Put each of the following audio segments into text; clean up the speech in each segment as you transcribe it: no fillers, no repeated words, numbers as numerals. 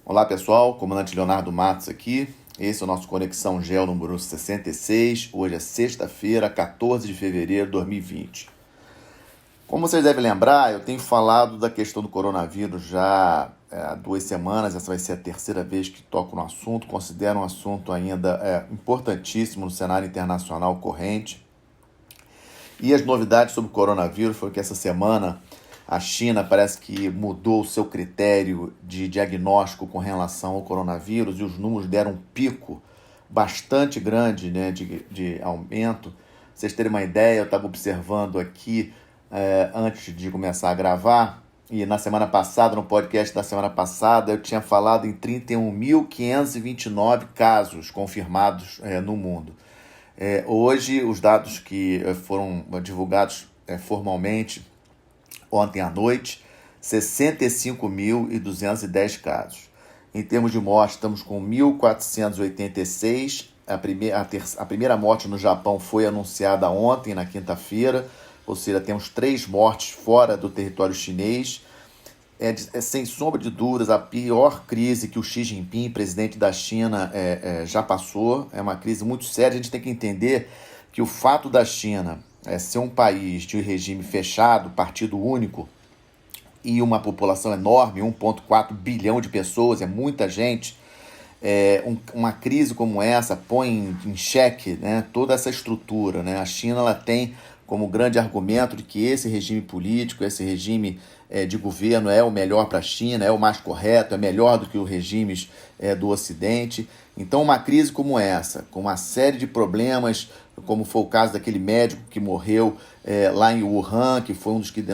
Olá pessoal, comandante Leonardo Matos aqui. Esse é o nosso Conexão Geo número 66. Hoje é sexta-feira, 14 de fevereiro de 2020. Como vocês devem lembrar, eu tenho falado da questão do coronavírus já há 2 semanas. Essa vai ser a terceira vez que toco no assunto. Considero um assunto ainda importantíssimo no cenário internacional corrente. E as novidades sobre o coronavírus foi que essa semana a China parece que mudou o seu critério de diagnóstico com relação ao coronavírus e os números deram um pico bastante grande, né, de aumento. Pra vocês terem uma ideia, eu estava observando aqui antes de começar a gravar, e na semana passada, no podcast da semana passada, eu tinha falado em 31.529 casos confirmados no mundo. Hoje, os dados que foram divulgados formalmente ontem à noite, 65.210 casos. Em termos de morte, estamos com 1.486. A primeira morte no Japão foi anunciada ontem, na quinta-feira, ou seja, temos 3 mortes fora do território chinês. Sem sombra de dúvidas, a pior crise que o Xi Jinping, presidente da China, já passou. É uma crise muito séria. A gente tem que entender que o fato da China ser um país de regime fechado, partido único, e uma população enorme, 1,4 bilhão de pessoas, é muita gente, uma crise como essa põe em xeque, né, toda essa estrutura, né? A China ela tem como grande argumento de que esse regime político, esse regime de governo é o melhor para a China, é o mais correto, é melhor do que os regimes do Ocidente. Então, uma crise como essa, com uma série de problemas, como foi o caso daquele médico que morreu lá em Wuhan, que foi um dos que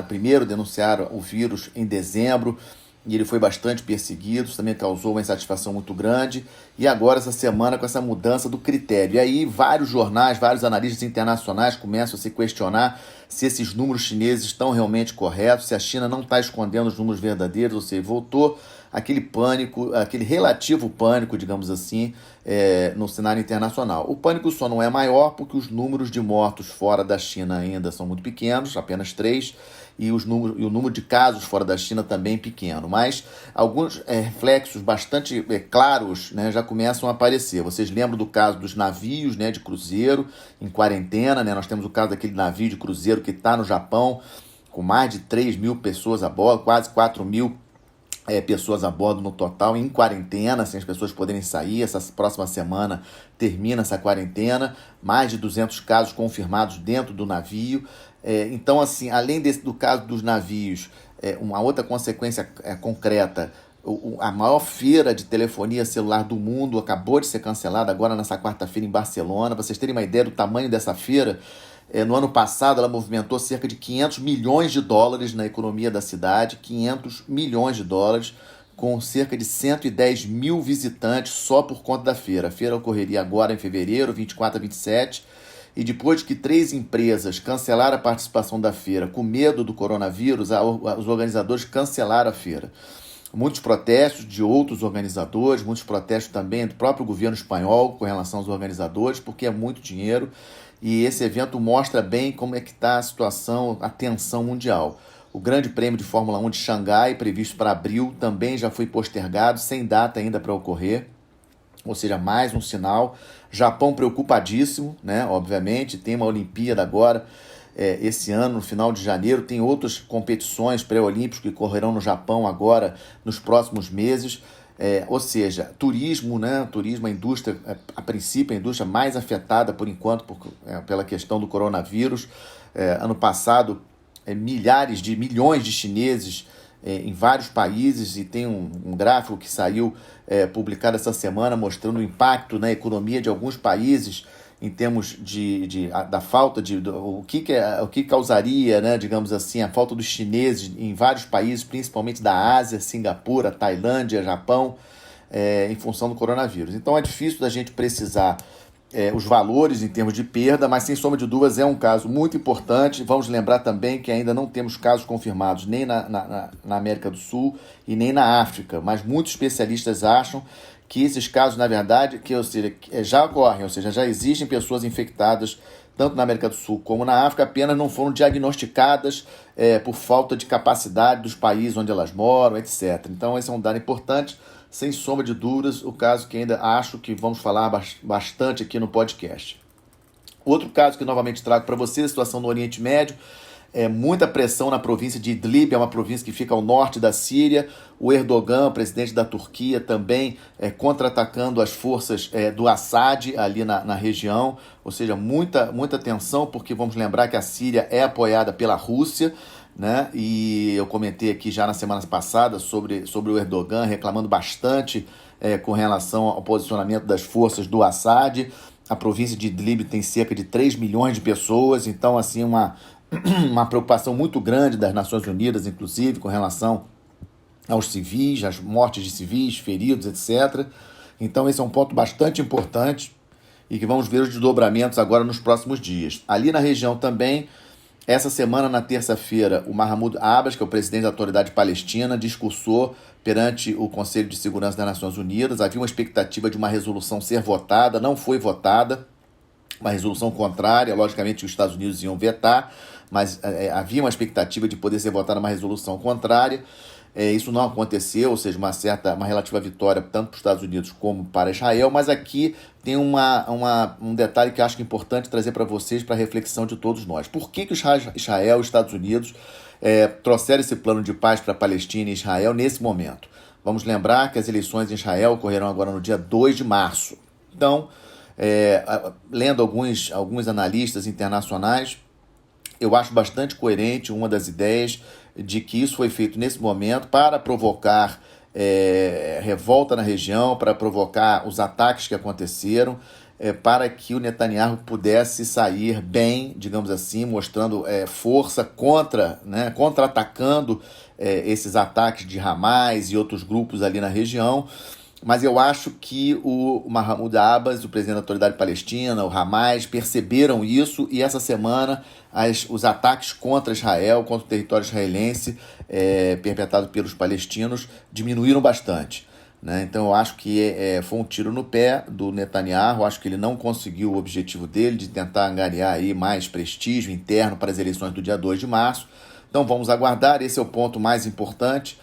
primeiro denunciaram o vírus em dezembro, e ele foi bastante perseguido, isso também causou uma insatisfação muito grande, e agora essa semana com essa mudança do critério. E aí vários jornais, vários analistas internacionais começam a se questionar se esses números chineses estão realmente corretos, se a China não está escondendo os números verdadeiros, ou seja, voltou aquele pânico, aquele relativo pânico, digamos assim, no cenário internacional. O pânico só não é maior porque os números de mortos fora da China ainda são muito pequenos, apenas 3, e o número de casos fora da China também pequeno. Mas alguns reflexos bastante claros, né, já começam a aparecer. Vocês lembram do caso dos navios, né, de cruzeiro em quarentena, né? Nós temos o caso daquele navio de cruzeiro que está no Japão, com mais de 3 mil pessoas a bordo, quase 4 mil pessoas a bordo no total, em quarentena, sem as pessoas poderem sair. Essa próxima semana termina essa quarentena, mais de 200 casos confirmados dentro do navio. Então, assim, além do caso dos navios, uma outra consequência concreta, a maior feira de telefonia celular do mundo acabou de ser cancelada agora nessa quarta-feira em Barcelona. Para vocês terem uma ideia do tamanho dessa feira, no ano passado ela movimentou cerca de 500 milhões de dólares na economia da cidade, 500 milhões de dólares, com cerca de 110 mil visitantes só por conta da feira. A feira ocorreria agora em fevereiro, 24 a 27, e depois que 3 empresas cancelaram a participação da feira com medo do coronavírus, os organizadores cancelaram a feira. Muitos protestos de outros organizadores, muitos protestos também do próprio governo espanhol com relação aos organizadores, porque é muito dinheiro, e esse evento mostra bem como é que está a situação, a tensão mundial. O Grande Prêmio de Fórmula 1 de Xangai, previsto para abril, também já foi postergado, sem data ainda para ocorrer, ou seja, mais um sinal. Japão preocupadíssimo, né? Obviamente, tem uma Olimpíada agora, esse ano, no final de janeiro, tem outras competições pré-olímpicas que correrão no Japão agora, nos próximos meses. Ou seja, turismo, né? Turismo, a indústria, a princípio, a indústria mais afetada por enquanto pela questão do coronavírus. Ano passado, milhões de chineses em vários países, e tem um gráfico que saiu publicado essa semana mostrando o impacto na economia de alguns países em termos da falta o que causaria, né, digamos assim, a falta dos chineses em vários países, principalmente da Ásia, Singapura, Tailândia, Japão, em função do coronavírus. Então é difícil da gente precisar os valores em termos de perda, mas sem sombra de dúvidas é um caso muito importante. Vamos lembrar também que ainda não temos casos confirmados nem na América do Sul e nem na África, mas muitos especialistas acham que esses casos, na verdade, já ocorrem, ou seja, já existem pessoas infectadas tanto na América do Sul como na África, apenas não foram diagnosticadas por falta de capacidade dos países onde elas moram, etc. Então, esse é um dado importante, sem sombra de dúvidas, o caso que ainda acho que vamos falar bastante aqui no podcast. Outro caso que novamente trago para vocês, a situação no Oriente Médio, muita pressão na província de Idlib, é uma província que fica ao norte da Síria. O Erdogan, presidente da Turquia, também contra-atacando as forças do Assad ali na região, ou seja, muita tensão, porque vamos lembrar que a Síria é apoiada pela Rússia, né? E eu comentei aqui já na semana passada sobre o Erdogan reclamando bastante com relação ao posicionamento das forças do Assad. A província de Idlib tem cerca de 3 milhões de pessoas, então assim uma preocupação muito grande das Nações Unidas, inclusive, com relação aos civis, às mortes de civis, feridos, etc. Então esse é um ponto bastante importante e que vamos ver os desdobramentos agora nos próximos dias. Ali na região também, essa semana, na terça-feira, o Mahmoud Abbas, que é o presidente da Autoridade Palestina, discursou perante o Conselho de Segurança das Nações Unidas. Havia uma expectativa de uma resolução ser votada, não foi votada, uma resolução contrária. Logicamente, os Estados Unidos iam vetar, mas havia uma expectativa de poder ser votada uma resolução contrária. Isso não aconteceu, ou seja, uma relativa vitória tanto para os Estados Unidos como para Israel, mas aqui tem um detalhe que acho que é importante trazer para vocês, para a reflexão de todos nós. Por que Israel e os Estados Unidos trouxeram esse plano de paz para a Palestina e Israel nesse momento? Vamos lembrar que as eleições em Israel ocorrerão agora no dia 2 de março. Então, lendo alguns analistas internacionais, eu acho bastante coerente uma das ideias de que isso foi feito nesse momento para provocar revolta na região, para provocar os ataques que aconteceram, para que o Netanyahu pudesse sair bem, digamos assim, mostrando força contra-atacando esses ataques de Hamas e outros grupos ali na região. Mas eu acho que o Mahmoud Abbas, o presidente da Autoridade Palestina, o Hamas, perceberam isso, e essa semana os ataques contra Israel, contra o território israelense, perpetrados pelos palestinos, diminuíram bastante, né? Então eu acho que foi um tiro no pé do Netanyahu. Acho que ele não conseguiu o objetivo dele de tentar angariar aí mais prestígio interno para as eleições do dia 2 de março. Então vamos aguardar, esse é o ponto mais importante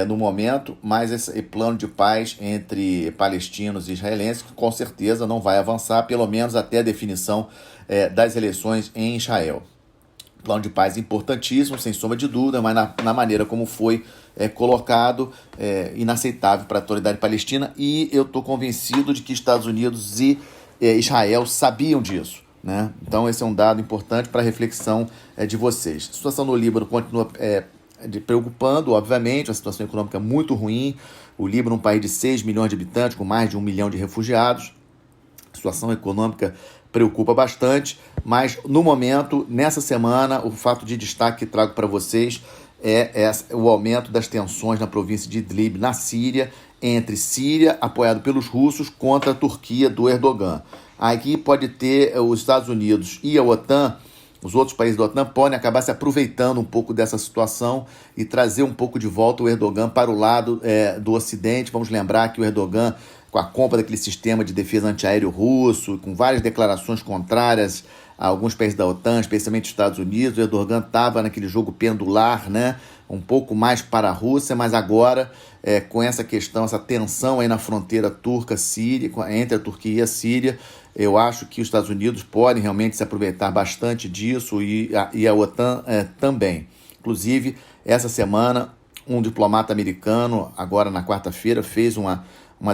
no momento, mas esse plano de paz entre palestinos e israelenses com certeza não vai avançar, pelo menos até a definição das eleições em Israel. Plano de paz importantíssimo, sem sombra de dúvida, mas na maneira como foi colocado, inaceitável para a autoridade palestina, e eu estou convencido de que Estados Unidos e Israel sabiam disso, né? Então esse é um dado importante para a reflexão de vocês. A situação no Líbano continua preocupando, obviamente, uma situação econômica muito ruim. O Líbano é um país de 6 milhões de habitantes, com mais de 1 milhão de refugiados. A situação econômica preocupa bastante, mas no momento, nessa semana, o fato de destaque que trago para vocês é o aumento das tensões na província de Idlib, na Síria, entre Síria, apoiado pelos russos, contra a Turquia do Erdogan. Aqui pode ter os Estados Unidos e a OTAN. Os outros países da OTAN podem acabar se aproveitando um pouco dessa situação e trazer um pouco de volta o Erdogan para o lado do Ocidente. Vamos lembrar que o Erdogan, com a compra daquele sistema de defesa antiaéreo russo, com várias declarações contrárias a alguns países da OTAN, especialmente os Estados Unidos, o Erdogan estava naquele jogo pendular, né? Um pouco mais para a Rússia, mas agora, com essa questão, essa tensão aí na fronteira turca-síria, entre a Turquia e a Síria, eu acho que os Estados Unidos podem realmente se aproveitar bastante disso, e a OTAN também. Inclusive, essa semana, um diplomata americano, agora na quarta-feira, fez uma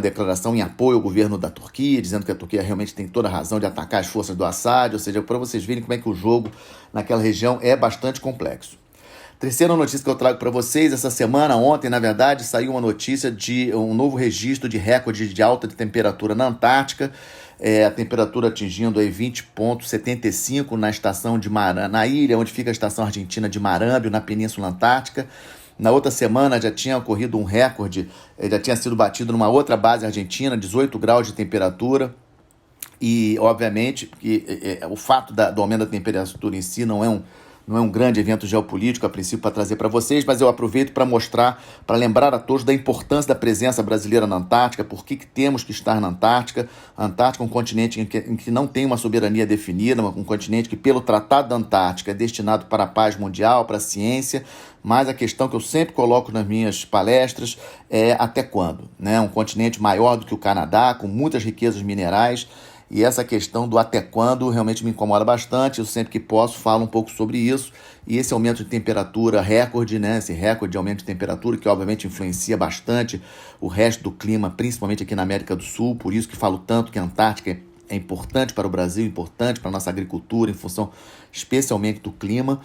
declaração em apoio ao governo da Turquia, dizendo que a Turquia realmente tem toda a razão de atacar as forças do Assad, ou seja, para vocês verem como é que o jogo naquela região é bastante complexo. Terceira notícia que eu trago para vocês, essa semana, ontem, na verdade, saiu uma notícia de um novo registro de recorde de alta de temperatura na Antártica, a temperatura atingindo aí 20,75 na estação de na ilha onde fica a estação argentina de Marambio, na Península Antártica. Na outra semana já tinha ocorrido um recorde, já tinha sido batido numa outra base argentina, 18 graus de temperatura. E, obviamente, que o fato do aumento da temperatura em si não não é um grande evento geopolítico, a princípio, para trazer para vocês, mas eu aproveito para mostrar, para lembrar a todos da importância da presença brasileira na Antártica, por que temos que estar na Antártica. A Antártica é um continente em que não tem uma soberania definida, um continente que, pelo Tratado da Antártica, é destinado para a paz mundial, para a ciência, mas a questão que eu sempre coloco nas minhas palestras é até quando, né? Um continente maior do que o Canadá, com muitas riquezas minerais, e essa questão do até quando realmente me incomoda bastante. Eu sempre que posso falo um pouco sobre isso. E esse aumento de temperatura recorde, né? Esse recorde de aumento de temperatura que obviamente influencia bastante o resto do clima, principalmente aqui na América do Sul. Por isso que falo tanto que a Antártica é importante para o Brasil, importante para a nossa agricultura, em função especialmente do clima.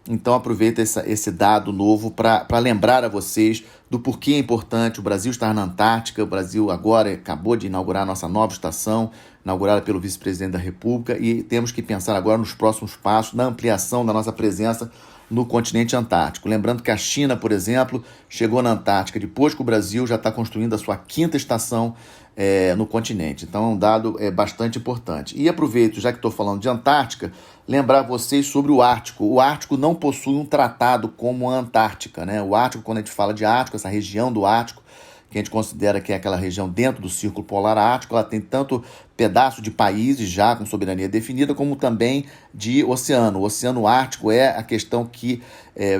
Então aproveita esse dado novo para lembrar a vocês do porquê é importante o Brasil estar na Antártica. O Brasil agora acabou de inaugurar a nossa nova estação, inaugurada pelo vice-presidente da República, e temos que pensar agora nos próximos passos, na ampliação da nossa presença no continente antártico. Lembrando que a China, por exemplo, chegou na Antártica depois que o Brasil já está construindo a sua 5ª estação no continente. Então é um dado bastante importante. E aproveito, já que estou falando de Antártica, lembrar vocês sobre o Ártico. O Ártico não possui um tratado como a Antártica, né? O Ártico, quando a gente fala de Ártico, essa região do Ártico, que a gente considera que é aquela região dentro do Círculo Polar Ártico, ela tem tanto pedaço de países já com soberania definida, como também de oceano. O Oceano Ártico é a questão que,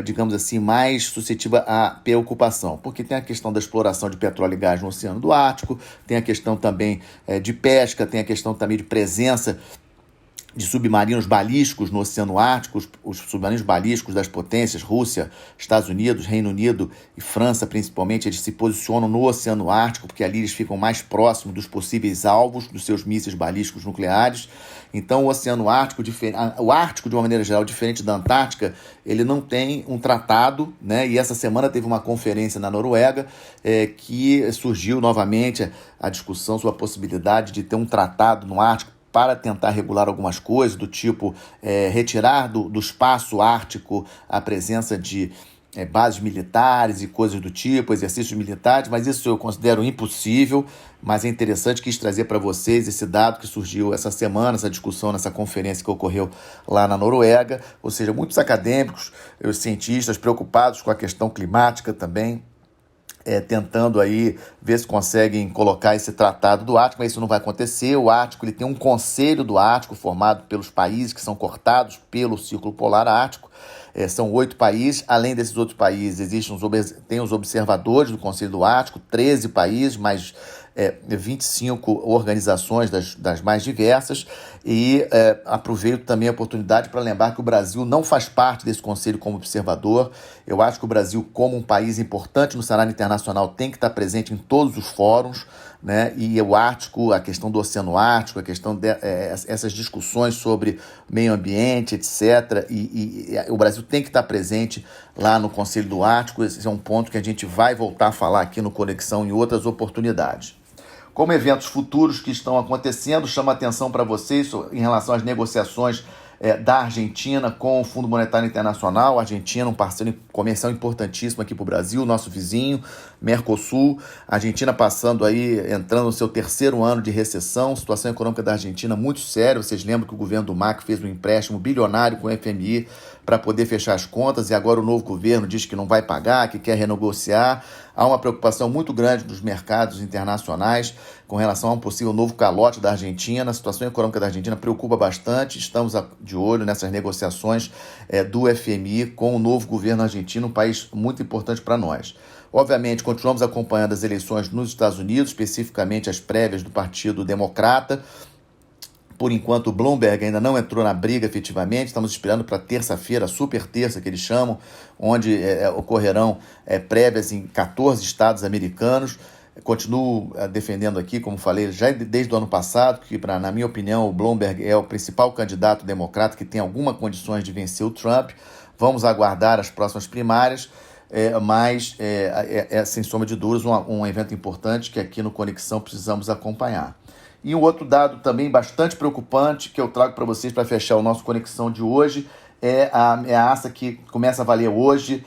digamos assim, mais suscetível à preocupação, porque tem a questão da exploração de petróleo e gás no Oceano do Ártico, tem a questão também de pesca, tem a questão também de presença de submarinos balísticos no Oceano Ártico, os submarinos balísticos das potências, Rússia, Estados Unidos, Reino Unido e França principalmente, eles se posicionam no Oceano Ártico, porque ali eles ficam mais próximos dos possíveis alvos dos seus mísseis balísticos nucleares. Então o Oceano Ártico, o Ártico de uma maneira geral, diferente da Antártica, ele não tem um tratado, né? E essa semana teve uma conferência na Noruega que surgiu novamente a discussão sobre a possibilidade de ter um tratado no Ártico para tentar regular algumas coisas, do tipo retirar do espaço ártico a presença de bases militares e coisas do tipo, exercícios militares, mas isso eu considero impossível. Mas é interessante, quis trazer para vocês esse dado que surgiu essa semana, essa discussão nessa conferência que ocorreu lá na Noruega, ou seja, muitos acadêmicos, os cientistas preocupados com a questão climática também, tentando aí ver se conseguem colocar esse tratado do Ártico, mas isso não vai acontecer. O Ártico ele tem um conselho do Ártico formado pelos países que são cortados pelo Círculo Polar Ártico. São 8 países. Além desses outros países, tem os observadores do Conselho do Ártico, 13 países, mais 25 organizações das mais diversas. E aproveito também a oportunidade para lembrar que o Brasil não faz parte desse conselho como observador. Eu acho que o Brasil, como um país importante no cenário internacional, tem que estar presente em todos os fóruns, né? E o Ártico, a questão do Oceano Ártico, a questão essas discussões sobre meio ambiente, etc. E o Brasil tem que estar presente lá no Conselho do Ártico. Esse é um ponto que a gente vai voltar a falar aqui no Conexão em outras oportunidades. Como eventos futuros que estão acontecendo, chamo a atenção para vocês em relação às negociações da Argentina com o Fundo Monetário Internacional. A Argentina, um parceiro comercial importantíssimo aqui para o Brasil, nosso vizinho, Mercosul. A Argentina passando aí, entrando no seu 3º ano de recessão, situação econômica da Argentina muito séria. Vocês lembram que o governo do Macri fez um empréstimo bilionário com o FMI para poder fechar as contas, e agora o novo governo diz que não vai pagar, que quer renegociar. Há uma preocupação muito grande dos mercados internacionais com relação a um possível novo calote da Argentina. A situação econômica da Argentina preocupa bastante. Estamos de olho nessas negociações do FMI com o novo governo argentino, um país muito importante para nós. Obviamente, continuamos acompanhando as eleições nos Estados Unidos, especificamente as prévias do Partido Democrata. Por enquanto, o Bloomberg ainda não entrou na briga efetivamente. Estamos esperando para terça-feira, a super terça que eles chamam, onde ocorrerão prévias em 14 estados americanos. Continuo defendendo aqui, como falei, já desde o ano passado, que, na minha opinião, o Bloomberg é o principal candidato democrata que tem algumas condições de vencer o Trump. Vamos aguardar as próximas primárias, mas sem sombra de dúvidas, um evento importante que aqui no Conexão precisamos acompanhar. E um outro dado também bastante preocupante que eu trago para vocês para fechar o nosso Conexão de hoje é a ameaça que começa a valer hoje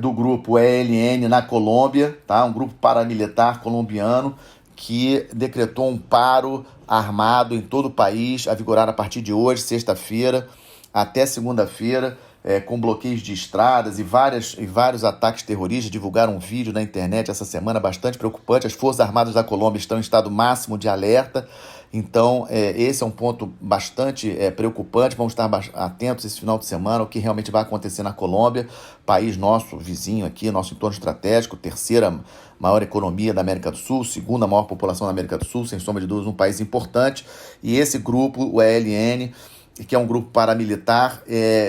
do grupo ELN na Colômbia, tá? Um grupo paramilitar colombiano que decretou um paro armado em todo o país, a vigorar a partir de hoje, sexta-feira, até segunda-feira, com bloqueios de estradas e vários ataques terroristas. Divulgaram um vídeo na internet essa semana bastante preocupante. As Forças Armadas da Colômbia estão em estado máximo de alerta. Então, esse é um ponto bastante preocupante. Vamos estar atentos esse final de semana ao que realmente vai acontecer na Colômbia, país nosso vizinho aqui, nosso entorno estratégico, terceira maior economia da América do Sul, segunda maior população da América do Sul, sem sombra de dúvidas, um país importante. E esse grupo, o ELN, que é um grupo paramilitar,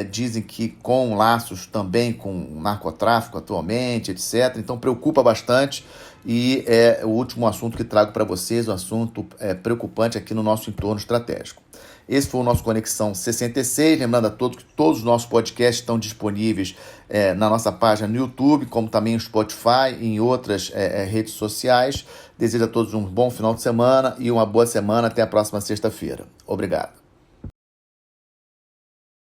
dizem que com laços também com narcotráfico atualmente, etc. Então preocupa bastante e é o último assunto que trago para vocês, um assunto preocupante aqui no nosso entorno estratégico. Esse foi o nosso Conexão 66, lembrando a todos que todos os nossos podcasts estão disponíveis na nossa página no YouTube, como também no Spotify e em outras redes sociais. Desejo a todos um bom final de semana e uma boa semana. Até a próxima sexta-feira. Obrigado.